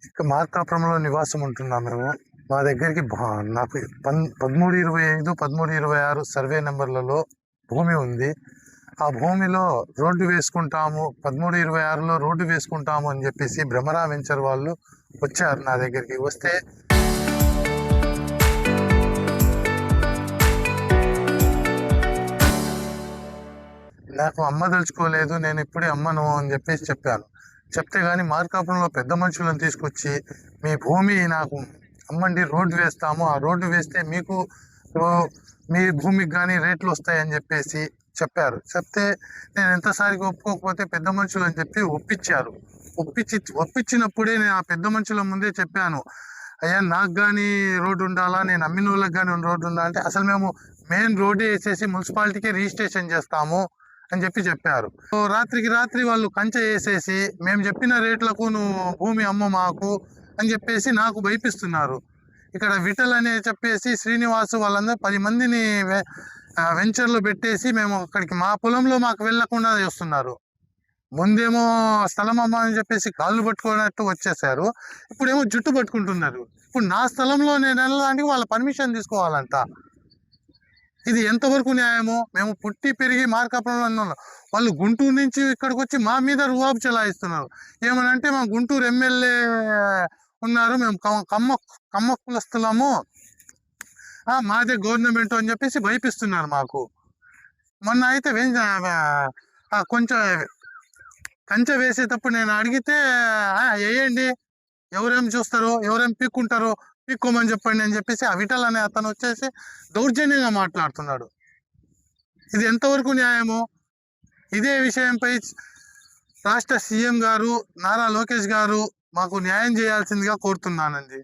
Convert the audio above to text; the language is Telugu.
ఇక మార్కాపురంలో నివాసం ఉంటున్నాం మేము. మా దగ్గరికి నాకు 1325, 1326 సర్వే నెంబర్లలో భూమి ఉంది. ఆ భూమిలో రోడ్డు వేసుకుంటాము, 1326లో రోడ్డు వేసుకుంటాము అని చెప్పేసి భ్రమరా వెంచర్ వాళ్ళు వచ్చారు నా దగ్గరికి. వస్తే నాకు అమ్మదలుచుకోలేదు, నేను ఇప్పుడే అమ్మను అని చెప్పేసి చెప్పాను. చెప్తే కానీ మార్కాపురంలో పెద్ద మనుషులను తీసుకొచ్చి మీ భూమి నాకు అమ్మండి, రోడ్డు వేస్తాము, ఆ రోడ్డు వేస్తే మీకు మీ భూమికి కానీ రేట్లు వస్తాయని చెప్పేసి చెప్పారు. చెప్తే నేను ఎంతసారికి ఒప్పుకోకపోతే పెద్ద మనుషులు అని చెప్పి ఒప్పించారు. ఒప్పించినప్పుడే నేను ఆ పెద్ద మనుషుల ముందే చెప్పాను, అయ్యా నాకు కానీ రోడ్డు ఉండాలా, నేను అమ్మిన వాళ్ళకి కానీ రోడ్డు ఉండాలా అంటే అసలు మేము మెయిన్ రోడ్డే వేసేసి మున్సిపాలిటీకే రిజిస్ట్రేషన్ చేస్తాము అని చెప్పారు. రాత్రికి రాత్రి వాళ్ళు కంచె వేసేసి మేము చెప్పిన రేట్లకు నువ్వు భూమి అమ్మ మాకు అని చెప్పేసి నాకు భయపిస్తున్నారు. ఇక్కడ విఠల్ అనే చెప్పేసి శ్రీనివాసు వాళ్ళందరూ 10 మందిని వెంచర్లు పెట్టేసి మేము అక్కడికి మా పొలంలో మాకు వెళ్లకుండా చేస్తున్నారు. ముందేమో స్థలం అమ్మ అని చెప్పేసి కాళ్ళు పట్టుకున్నట్టు వచ్చేసారు, ఇప్పుడేమో జుట్టు పట్టుకుంటున్నారు. ఇప్పుడు నా స్థలంలో నేను వెళ్ళడానికి వాళ్ళ పర్మిషన్ తీసుకోవాలంట. ఇది ఎంతవరకు న్యాయమో? మేము పుట్టి పెరిగి మార్కాపురంలో ఉన్నాం. వాళ్ళు గుంటూరు నుంచి ఇక్కడికి వచ్చి మా మీద రువాబు చెలాయిస్తున్నారు. ఏమనంటే మా గుంటూరు ఎమ్మెల్యే ఉన్నారు, మేము కమ్మ కులస్తులము, మాదే గవర్నమెంట్ అని చెప్పేసి భయపిస్తున్నారు మాకు. మొన్న అయితే కొంచెం కంచె వేసేటప్పుడు నేను అడిగితే వేయండి, ఎవరేం చూస్తారు, ఎవరేం పీక్కుంటారు, పీక్కోమని చెప్పండి అని చెప్పేసి ఆ విఠల్ అనే అతను వచ్చేసి దౌర్జన్యంగా మాట్లాడుతున్నాడు. ఇది ఎంతవరకు న్యాయమో? ఇదే విషయంపై రాష్ట్ర సీఎం గారు నారా లోకేష్ గారు మాకు న్యాయం చేయాల్సిందిగా కోరుతున్నానండి.